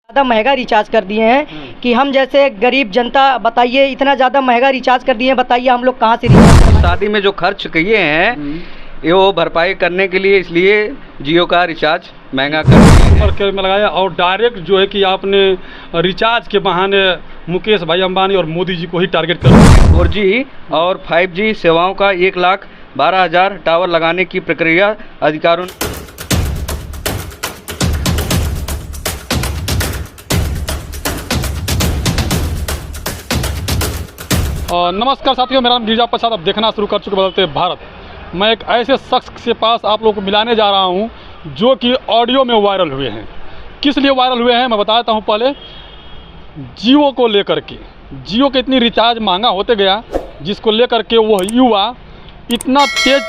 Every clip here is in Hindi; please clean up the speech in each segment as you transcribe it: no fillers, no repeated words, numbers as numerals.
ज़्यादा महंगा रिचार्ज कर दिए हैं कि हम जैसे गरीब जनता, बताइए इतना ज़्यादा महंगा रिचार्ज कर दिए हैं, बताइए हम लोग कहाँ से रिचार्ज करें। शादी में जो खर्च किए हैं ये वो भरपाई करने के लिए इसलिए जियो का रिचार्ज महंगा कर में लगाया। और डायरेक्ट जो है कि आपने रिचार्ज के बहाने मुकेश भाई अंबानी और मोदी जी को ही टारगेट कर 4G और 5G सेवाओं का 1,12,000 टावर लगाने की प्रक्रिया अधिकारियों नमस्कार साथियों, मेरा नाम गिरिजा प्रसाद। अब देखना शुरू कर चुके बदलते भारत। मैं एक ऐसे शख्स के पास आप लोगों को मिलाने जा रहा हूं जो कि ऑडियो में वायरल हुए हैं। किस लिए वायरल हुए हैं मैं बताता हूं। पहले जियो को लेकर के, जियो के इतनी रिचार्ज महंगा होते गया जिसको लेकर के वो युवा इतना तेज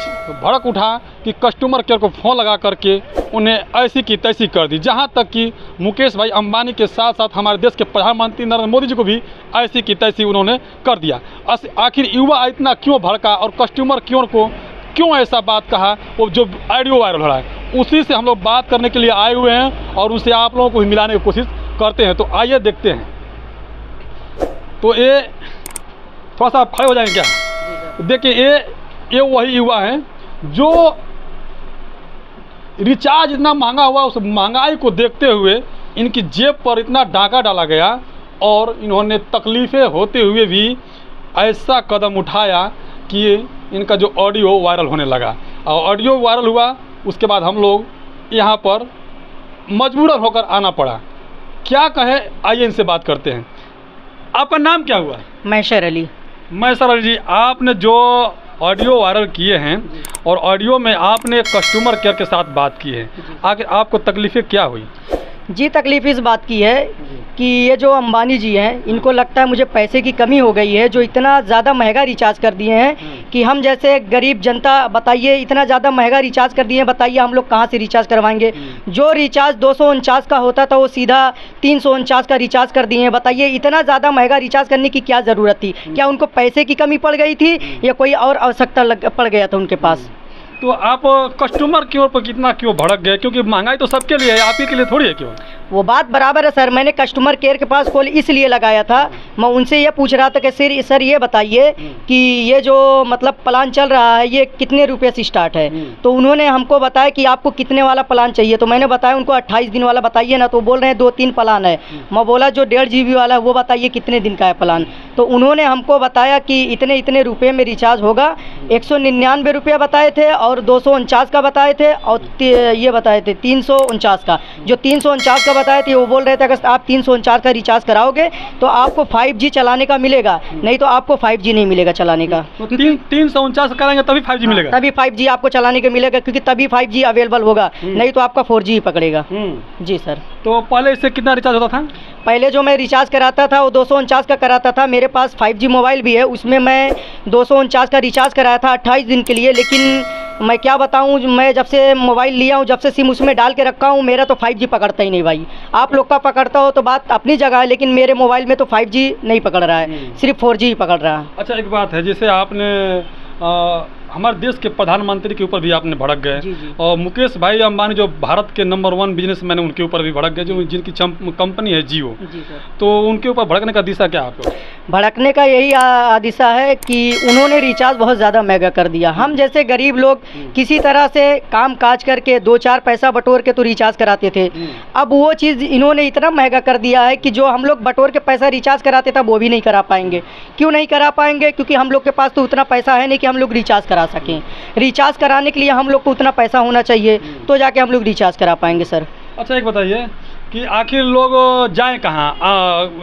भड़क उठा कि कस्टमर केयर को फ़ोन लगा करके उन्हें ऐसी की तैसी कर दी। जहां तक कि मुकेश भाई अंबानी के साथ साथ हमारे देश के प्रधानमंत्री नरेंद्र मोदी जी को भी ऐसी की तैसी उन्होंने कर दिया। आखिर युवा इतना क्यों भड़का और कस्टमर केयर को क्यों ऐसा बात कहा, वो जो ऑडियो वायरल हो रहा है उसी से हम लोग बात करने के लिए आए हुए हैं और उनसे आप लोगों को भी मिलाने की कोशिश करते हैं। तो आइए देखते हैं। तो ये थोड़ा सा आप खड़े हो जाएंगे क्या? देखिए ये वही युवा हैं जो रिचार्ज इतना महंगा हुआ, उस महंगाई को देखते हुए इनकी जेब पर इतना डाका डाला गया और इन्होंने तकलीफ़ें होते हुए भी ऐसा कदम उठाया कि इनका जो ऑडियो वायरल होने लगा। और ऑडियो वायरल हुआ उसके बाद हम लोग यहाँ पर मजबूरन होकर आना पड़ा। क्या कहे, आइए इनसे बात करते हैं। आपका नाम क्या हुआ? मैशर अली। मैशर अली जी, आपने जो ऑडियो वायरल किए हैं और ऑडियो में आपने कस्टमर केयर के साथ बात की है, आखिर आपको तकलीफ़ें क्या हुई? जी, तकलीफ़ इस बात की है कि ये जो अंबानी जी हैं इनको लगता है मुझे पैसे की कमी हो गई है, जो इतना ज़्यादा महंगा रिचार्ज कर दिए हैं कि हम जैसे गरीब जनता, बताइए इतना ज़्यादा महंगा रिचार्ज कर दिए हैं, बताइए हम लोग कहाँ से रिचार्ज करवाएंगे। जो रिचार्ज 249 का होता था वो सीधा 349 का रिचार्ज कर दिए हैं। बताइए इतना ज़्यादा महंगा रिचार्ज करने की क्या ज़रूरत थी? क्या उनको पैसे की कमी पड़ गई थी या कोई और आवश्यकता पड़ गया था उनके पास? तो आप कस्टमर केयर पर कितना क्यों भड़क गए? क्योंकि महंगाई तो सबके लिए है, आप ही के लिए थोड़ी है। क्यों? वो बात बराबर है सर। मैंने कस्टमर केयर के पास कॉल इसलिए लगाया था, मैं उनसे ये पूछ रहा था कि सर ये बताइए कि ये जो मतलब प्लान चल रहा है ये कितने रुपए से स्टार्ट है। तो उन्होंने हमको बताया कि आपको कितने वाला प्लान चाहिए। तो मैंने बताया उनको 28 दिन वाला बताइए ना। तो बोल रहे हैं 2-3 प्लान है। मैं बोला जो 1.5 GB वाला है वो बताइए कितने दिन का है प्लान। तो उन्होंने हमको बताया कि इतने इतने रुपये में रिचार्ज होगा। 199 रुपये बताए थे और 249 का बताए थे और ये बताए थे 349 का। जो 349 का बताए थे वो बोल रहे थे अगर आप 349 का रिचार्ज कराओगे तो आपको 5G चलाने का मिलेगा, नहीं तो आपको 5G नहीं मिलेगा चलाने का। तो 349 कराएंगे तभी 5G मिलेगा? तभी 5G आपको चलाने का मिलेगा, क्योंकि तभी 5G अवेलेबल होगा, नहीं तो आपका 4G ही पकड़ेगा। जी सर। तो पहले इससे कितना रिचार्ज होता था? पहले जो मैं रिचार्ज कराता था वो 249 का कराता था। मेरे पास 5G मोबाइल भी है, उसमें मैं 249 का रिचार्ज कराया था 28 दिन के लिए। लेकिन मैं क्या बताऊं, मैं जब से मोबाइल लिया हूं, जब से सिम उसमें डाल के रखा हूं, मेरा तो 5G पकड़ता ही नहीं भाई। आप लोग का पकड़ता हो तो बात अपनी जगह है, लेकिन मेरे मोबाइल में तो 5G नहीं पकड़ रहा है, सिर्फ 4G ही पकड़ रहा है। अच्छा, एक बात है, जैसे आपने हमारे देश के प्रधानमंत्री के ऊपर भी आपने भड़क गए और मुकेश भाई अंबानी जो भारत के नंबर 1 बिजनेसमैन है उनके ऊपर भी भड़क गए, जो जिनकी कंपनी है जियो। तो उनके ऊपर भड़कने का दिशा क्या आपको? भड़कने का यही दिशा है कि उन्होंने रिचार्ज बहुत ज़्यादा महंगा कर दिया। हम जैसे गरीब लोग किसी तरह से काम काज करके 2-4 पैसा बटोर के तो रिचार्ज कराते थे। अब वो चीज़ इन्होंने इतना महंगा कर दिया है कि जो हम लोग बटोर के पैसा रिचार्ज कराते था वो भी नहीं करा पाएंगे। क्यों नहीं करा पाएंगे? क्योंकि हम लोग के पास तो उतना पैसा है नहीं कि हम लोग रिचार्ज करा सकें। रिचार्ज कराने के लिए हम लोग को उतना पैसा होना चाहिए तो जाके हम लोग रिचार्ज करा पाएंगे सर। अच्छा, एक बताइए कि आखिर लोग जाएं कहाँ?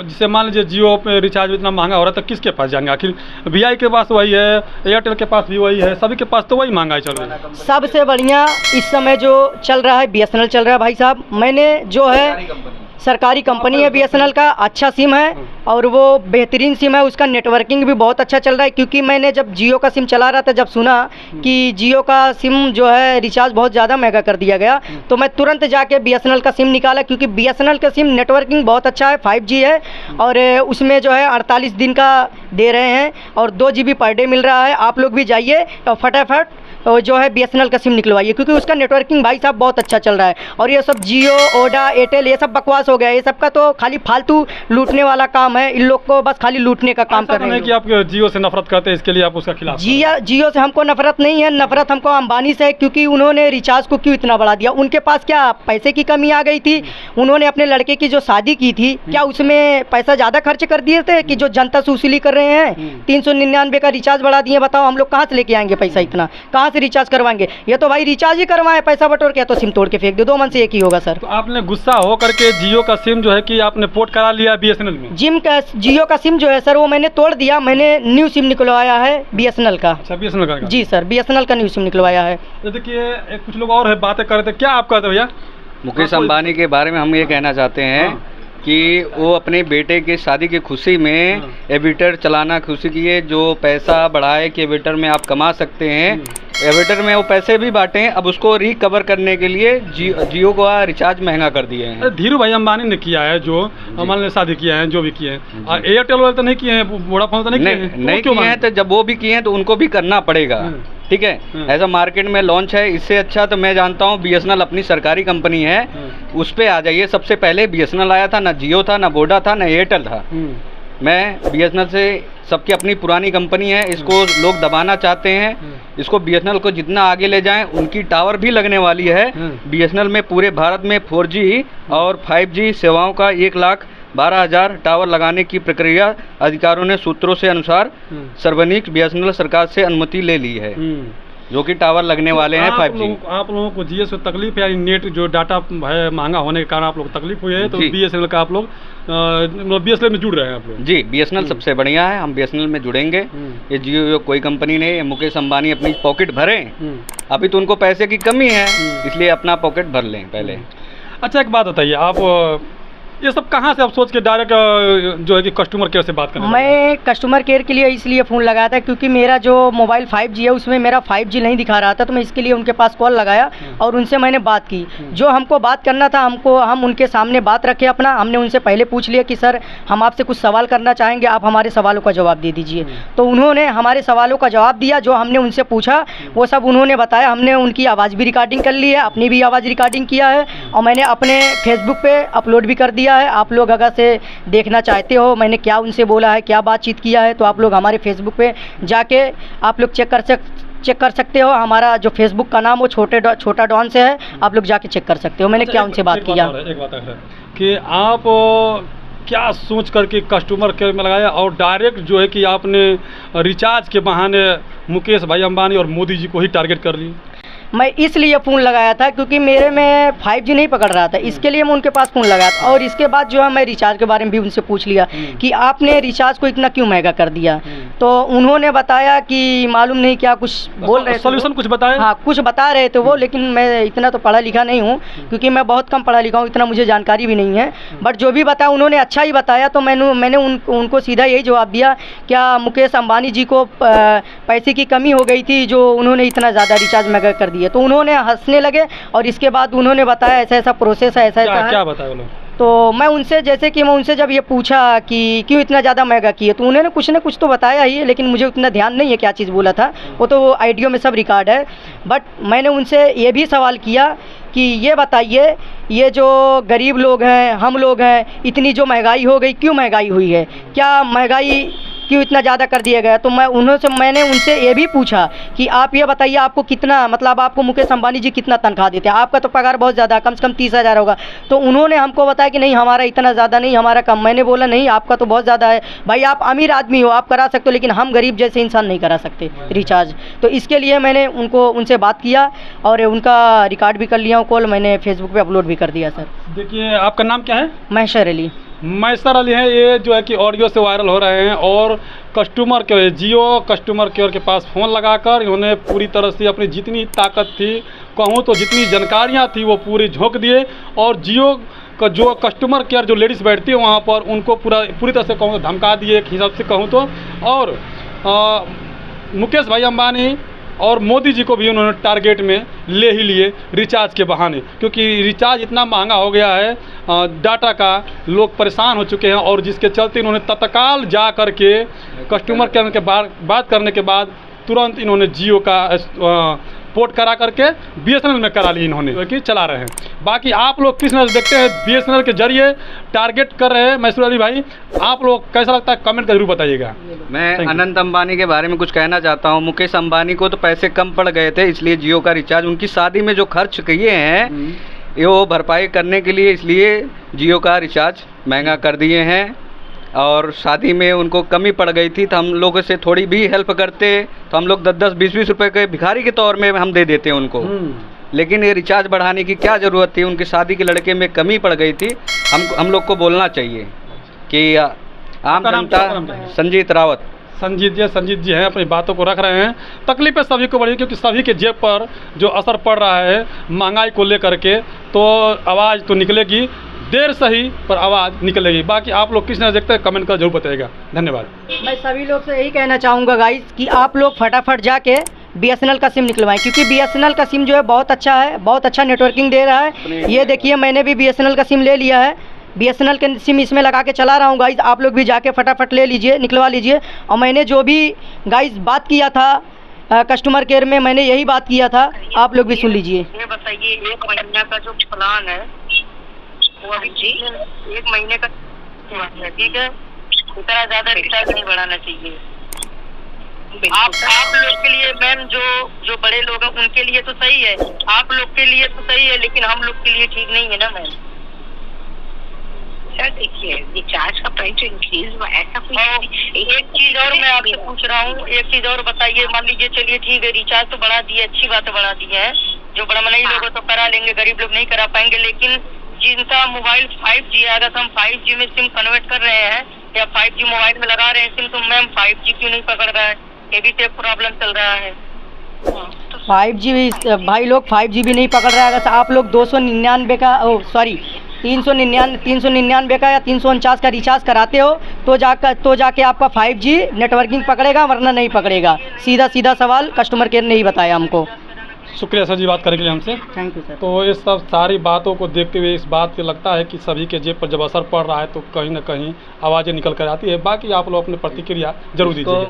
जैसे मान लीजिए जियो पे रिचार्ज इतना महंगा हो रहा है तो किसके पास जाएंगे? आखिर VI के पास वही है, एयरटेल के पास भी वही है, सभी के पास तो वही महंगाई चल रही है। सबसे बढ़िया इस समय जो चल रहा है BSNL चल रहा है भाई साहब। मैंने जो है सरकारी कंपनी है BSNL का, अच्छा सिम है और वो बेहतरीन सिम है, उसका नेटवर्किंग भी बहुत अच्छा चल रहा है। क्योंकि मैंने जब जियो का सिम चला रहा था, जब सुना कि जियो का सिम जो है रिचार्ज बहुत ज़्यादा महंगा कर दिया गया, तो मैं तुरंत जाके BSNL का सिम निकाला। क्योंकि BSNL का सिम नेटवर्किंग बहुत अच्छा है, 5G है और उसमें जो है 48 दिन का दे रहे हैं और 2 GB पर डे मिल रहा है। आप लोग भी जाइए और फटाफट जो है BSNL का सिम निकलवाइए, क्योंकि उसका नेटवर्किंग भाई साहब बहुत अच्छा चल रहा है। और ये सब जियो, ओडा, एयरटेल ये सब बकवास हो गया है। ये सब का तो खाली फालतू लूटने वाला काम है। इन लोग को बस खाली लूटने का काम कर रहे हैं। कि आप जियो से नफरत करते हैं, इसके लिए आप उसका खिलाफ? जियो से हमको नफरत नहीं है, नफरत हमको अंबानी से है, क्योंकि उन्होंने रिचार्ज को क्यों इतना बढ़ा दिया। उनके पास क्या पैसे की कमी आ गई थी? उन्होंने अपने लड़के की जो शादी की थी, क्या उसमें पैसा ज़्यादा खर्च कर दिए थे कि जो जनता से वसूली कर रहे हैं? 399 का रिचार्ज बढ़ा दिए। बताओ हम लोग कहाँ से लेके आएंगे पैसा इतना? कहाँ से रिचार्ज करवाएंगे? ये तो भाई रिचार्ज ही करवाएं पैसा बटोर के, तो सिम तोड़ के फेंक दो। दो मन से एक ही होगा सर। तो आपने गुस्सा हो करके जियो का सिम जो है कि आपने पोर्ट करा लिया BSNL में? जियो का सिम जो है सर वो मैंने तोड़ दिया। मैंने न्यू सिम निकलवाया है BSNL का। अच्छा, BSNL का? जी सर, BSNL का न्यू सिम निकलवाया है। तो देखिए कुछ लोग और है बातें कर रहे थे, क्या आप कहते भैया? मुकेश अंबानी के बारे में हम ये कहना चाहते हैं कि वो अपने बेटे के शादी की खुशी में एविटर चलाना खुशी की है, जो पैसा बढ़ाए कि एविटर में आप कमा सकते हैं, एविटर में वो पैसे भी बांटे। अब उसको रिकवर करने के लिए जियो का रिचार्ज महंगा कर दिए हैं। धीरू भाई अंबानी ने किया है, जो अमन ने शादी किया है, जो भी किए हैं। एयरटेल वाले तो नहीं किए हैं, वोडाफोन तो नहीं किए हैं? नहीं किए हैं, तो जब वो भी किए हैं तो उनको भी करना पड़ेगा। ठीक है, ऐसा मार्केट में लॉन्च है। इससे अच्छा तो मैं जानता हूँ BSNL अपनी सरकारी कंपनी है, उस पर आ जाइए। सबसे पहले BSNL आया था, ना जियो था, ना वोडा था, ना एयरटेल था। मैं BSNL से, सबकी अपनी पुरानी कंपनी है, इसको लोग दबाना चाहते हैं। इसको BSNL को जितना आगे ले जाएं, उनकी टावर भी लगने वाली है। BSNL में पूरे भारत में 4G और 5G सेवाओं का 1,12,000 टावर लगाने की प्रक्रिया अधिकारियों ने सूत्रों से अनुसार सार्वजनिक BSNL सरकार से अनुमति ले ली है, जो कि टावर लगने वाले हैं 5G। आप लोगों को जियो से तकलीफ है, नेट जो डाटा है महंगा होने के कारण आप लोग को तकलीफ हुई है, तो BSNL का आप लोग BSNL में जुड़ रहे हैं आप लोग? जी, BSNL सबसे बढ़िया है, हम BSNL में जुड़ेंगे। ये जियो कोई कंपनी नहीं है। मुकेश अंबानी अपनी पॉकेट भरें, अभी तो उनको पैसे की कमी है, इसलिए अपना पॉकेट भर लें पहले। अच्छा, एक बात बताइए, आप ये सब कहाँ से आप सोच के डायरेक्ट जो है कि कस्टमर केयर से बात करें? मैं कस्टमर केयर के लिए इसलिए फ़ोन लगाया था क्योंकि मेरा जो मोबाइल 5G है उसमें मेरा 5G नहीं दिखा रहा था, तो मैं इसके लिए उनके पास कॉल लगाया और उनसे मैंने बात की। जो हमको बात करना था, हम उनके सामने बात रखे अपना। हमने उनसे पहले पूछ लिया कि सर हम आपसे कुछ सवाल करना चाहेंगे, आप हमारे सवालों का जवाब दे दीजिए। तो उन्होंने हमारे सवालों का जवाब दिया। जो हमने उनसे पूछा वो सब उन्होंने बताया। हमने उनकी आवाज़ भी रिकॉर्डिंग कर ली है, अपनी भी आवाज़ रिकॉर्डिंग किया है और मैंने अपने फेसबुक पे अपलोड भी कर दिया है। आप लोग अगर से देखना चाहते हो मैंने क्या उनसे बोला है, क्या बातचीत किया है, तो आप लोग हमारे फेसबुक पे जाके आप लोग चेक कर सकते हो। हमारा जो फेसबुक का नाम वो छोटा डॉन से है, आप लोग जाके चेक कर सकते हो मैंने क्या उनसे बात किया। एक बात है कि आप क्या सोच करके कस्टमर केयर में लगाया और डायरेक्ट जो है कि आपने रिचार्ज के बहाने मुकेश भाई अंबानी और मोदी जी को ही टारगेट कर ली? मैं इसलिए फ़ोन लगाया था क्योंकि मेरे में 5G नहीं पकड़ रहा था, इसके लिए मैं उनके पास फ़ोन लगाया था। और इसके बाद जो है मैं रिचार्ज के बारे में भी उनसे पूछ लिया कि आपने रिचार्ज को इतना क्यों महंगा कर दिया। तो उन्होंने बताया कि मालूम नहीं क्या कुछ बोल रहे थे, सॉल्यूशन कुछ बताया। हाँ, कुछ बता रहे थे वो, लेकिन मैं इतना तो पढ़ा लिखा नहीं हूँ क्योंकि मैं बहुत कम पढ़ा लिखा हूँ, इतना मुझे जानकारी भी नहीं है। बट जो भी बताया उन्होंने अच्छा ही बताया। तो मैंने उनको सीधा यही जवाब दिया, क्या मुकेश अंबानी जी को पैसे की कमी हो गई थी जो उन्होंने इतना ज़्यादा रिचार्ज महंगा कर दिया। तो उन्होंने हंसने लगे और इसके बाद उन्होंने बताया ऐसा ऐसा प्रोसेस है, ऐसा क्या बताया उन्होंने? तो मैं उनसे जब ये पूछा कि क्यों इतना ज़्यादा महंगा किए, तो उन्होंने कुछ ना कुछ तो बताया ही है, लेकिन मुझे उतना ध्यान नहीं है क्या चीज़ बोला था। वो तो ऑडियो में सब रिकॉर्ड है। बट मैंने उनसे ये भी सवाल किया कि ये बताइए, ये जो गरीब लोग हैं, हम लोग हैं, इतनी जो महंगाई हो गई, क्यों महंगाई हुई है, क्या महंगाई क्यों इतना ज़्यादा कर दिया गया। तो मैंने उनसे ये भी पूछा कि आप ये बताइए आपको कितना, मतलब आपको मुकेश अंबानी जी कितना तनख्वाह देते हैं, आपका तो पगार बहुत ज़्यादा, कम से कम 30,000 होगा। तो उन्होंने हमको बताया कि नहीं हमारा इतना ज़्यादा नहीं, हमारा कम। मैंने बोला नहीं आपका तो बहुत ज़्यादा है भाई, आप अमीर आदमी हो, आप करा सकते हो, लेकिन हम गरीब जैसे इंसान नहीं करा सकते रिचार्ज। तो इसके लिए मैंने उनसे बात किया और उनका रिकॉर्ड भी कर लिया हूँ कॉल, मैंने फेसबुक पर अपलोड भी कर दिया। सर देखिए, आपका नाम क्या है? मैसर अली हैं। ये जो है कि ऑडियो से वायरल हो रहे हैं और कस्टमर केयर, जियो कस्टमर केयर के पास फ़ोन लगाकर इन्होंने पूरी तरह से अपनी जितनी ताकत थी, कहूँ तो जितनी जानकारियाँ थी, वो पूरी झोंक दिए। और जियो का जो कस्टमर केयर जो लेडीज़ बैठती है वहाँ पर, उनको पूरी तरह से कहूँ तो धमका दिए एक हिसाब से कहूँ तो। और मुकेश भाई अंबानी और मोदी जी को भी उन्होंने टारगेट में ले ही लिए रिचार्ज के बहाने, क्योंकि रिचार्ज इतना महंगा हो गया है, डाटा का लोग परेशान हो चुके हैं। और जिसके चलते इन्होंने तत्काल जा कर के कस्टमर केयर के बात करने के बाद तुरंत इन्होंने जियो का पोर्ट करा करके BSNL में करा ली इन्होंने, जो कि चला रहे हैं। बाकी आप लोग किस नजर देखते हैं BSNL के जरिए टारगेट कर रहे हैं मैसूर अली भाई, आप लोग कैसा लगता है कमेंट कर जरूर बताइएगा। मैं अनंत अंबानी के बारे में कुछ कहना चाहता हूँ। मुकेश अंबानी को तो पैसे कम पड़ गए थे, इसलिए जियो का रिचार्ज उनकी शादी में जो खर्च किए हैं ये वो भरपाई करने के लिए इसलिए जियो का रिचार्ज महंगा कर दिए हैं। और शादी में उनको कमी पड़ गई थी तो हम लोगों से थोड़ी भी हेल्प करते तो हम लोग 10-10, 20-20 रुपए के भिखारी के तौर में हम दे देते उनको। लेकिन ये रिचार्ज बढ़ाने की क्या ज़रूरत थी, उनकी शादी के लड़के में कमी पड़ गई थी। हम लोग को बोलना चाहिए कि आम जनता। संजीत रावत। संजीत जी हैं, अपनी बातों को रख रहे हैं। तकलीफें सभी को बढ़ी क्योंकि सभी के जेब पर जो असर पड़ रहा है महंगाई को लेकर के, तो आवाज़ तो निकलेगी, देर सही पर आवाज़ निकलेगी। बाकी आप लोग किस नजर देखते हैं कमेंट कर जरूर बताइएगा। धन्यवाद। मैं सभी लोग से यही कहना चाहूँगा गाइस कि आप लोग फटाफट जाके BSNL का सिम निकलवाएं, क्योंकि BSNL का सिम जो है बहुत अच्छा है, बहुत अच्छा नेटवर्किंग दे रहा है। ये देखिए मैंने भी BSNL का सिम ले लिया है, BSNL के सिम इसमें लगा के चला रहा हूँ गाइस। आप लोग भी जाके फटाफट ले लीजिए, निकलवा लीजिए। और मैंने जो भी गाइस बात किया था कस्टमर केयर में, मैंने यही बात किया था, आप लोग भी सुन लीजिए। ये बताइए 1 महीने का जो प्लान है वो अभी 1 महीने का है, ठीक है, इतना ज़्यादा रिचार्ज नहीं बढ़ाना चाहिए। आप लोग के लिए मैम, जो बड़े लोग हैं उनके लिए तो सही है, आप लोग के लिए तो सही है, लेकिन हम लोग के लिए ठीक नहीं है ना मैम। सर देखिए रिचार्ज का प्राइस इंक्रीज ऐसा कोई। एक चीज और मैं आपसे पूछ रहा हूँ, एक चीज और बताइए। मान लीजिए चलिए ठीक है रिचार्ज तो बढ़ा दिए, अच्छी बात है बढ़ा दी है, जो बड़ा मनई लोग तो करा लेंगे, गरीब लोग नहीं करा पाएंगे। लेकिन जिनका मोबाइल 5G है, अगर हम 5G में सिम कन्वर्ट कर रहे हैं या 5G मोबाइल में लगा रहे हैं सिम, तो मैम 5G क्यों नहीं पकड़ रहा है? ये भी तो एक प्रॉब्लम चल रहा है। 5G भाई लोग 5G भी नहीं पकड़ रहा है। अगर आप लोग 299 का 399 का या 349 का रिचार्ज कराते हो तो जाके आपका 5G नेटवर्किंग पकड़ेगा, वरना नहीं पकड़ेगा। सीधा सवाल कस्टमर केयर ने ही बताया हमको। शुक्रिया सर जी बात करने के लिए हमसे। Thank you sir. तो ये सब सारी बातों को देखते हुए इस बात से लगता है कि सभी के जेब पर जब असर पड़ रहा है तो कहीं ना कहीं आवाज़ें निकल कर आती है। बाकी आप लोग अपनी प्रतिक्रिया जरूर दीजिए।